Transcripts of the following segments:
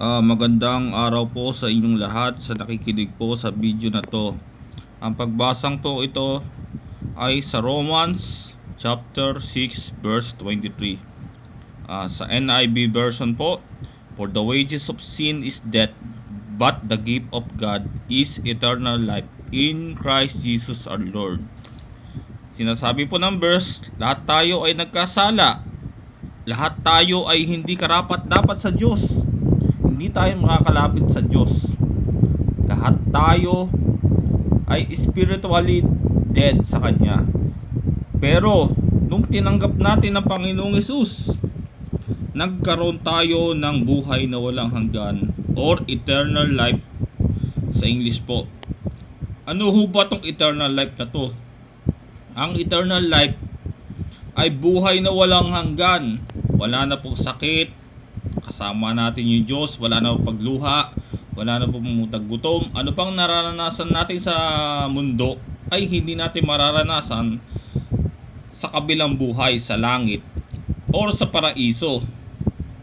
Magandang araw po sa inyong lahat sa nakikinig po sa video na to. Ang pagbasang po ito ay sa Romans chapter 6 verse 23. Sa NIV version po, "For the wages of sin is death, but the gift of God is eternal life in Christ Jesus our Lord." Sinasabi po ng verse, lahat tayo ay nagkasala. Lahat tayo ay hindi karapat-dapat sa Diyos. Hindi tayo makakalapit sa Diyos. Lahat tayo ay spiritually dead sa Kanya. Pero, nung tinanggap natin ang Panginoong Hesus, nagkaroon tayo ng buhay na walang hanggan or eternal life sa English po. Ano ho ba tong eternal life na to? Ang eternal life ay buhay na walang hanggan. Wala na pong sakit, kasama natin yung Diyos, wala na pong pagluha, wala na pong gutom. Ano pang nararanasan natin sa mundo ay hindi natin mararanasan sa kabilang buhay, sa langit or sa paraiso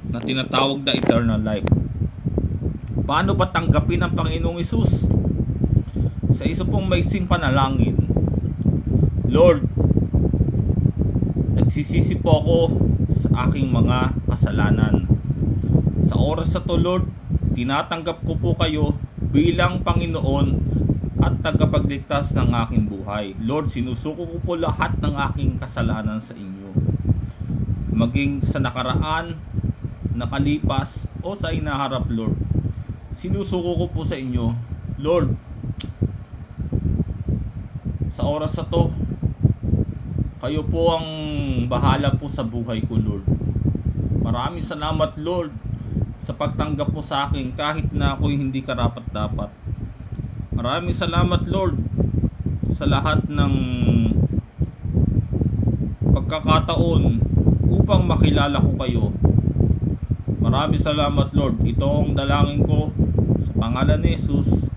na tinatawag na eternal life. Paano ba tanggapin ng Panginoong Hesus? Sa isa pong maiksing panalangin, Lord, nagsisisi po ako sa aking mga kasalanan. Sa oras na to, Lord, tinatanggap ko po kayo bilang Panginoon at tagapagligtas ng aking buhay. Lord, sinusuko ko po lahat ng aking kasalanan sa inyo. Maging sa nakaraan, nakalipas, o sa inaharap, Lord. Sinusuko ko po sa inyo. Lord, sa oras na to, kayo po ang bahala po sa buhay ko, Lord. Maraming salamat, Lord, sa pagtanggap mo sa akin kahit na ako'y hindi karapat-dapat. Maraming salamat, Lord, sa lahat ng pagkakataon upang makilala ko kayo. Maraming salamat, Lord. Ito ang dalangin ko sa pangalan ni Jesus.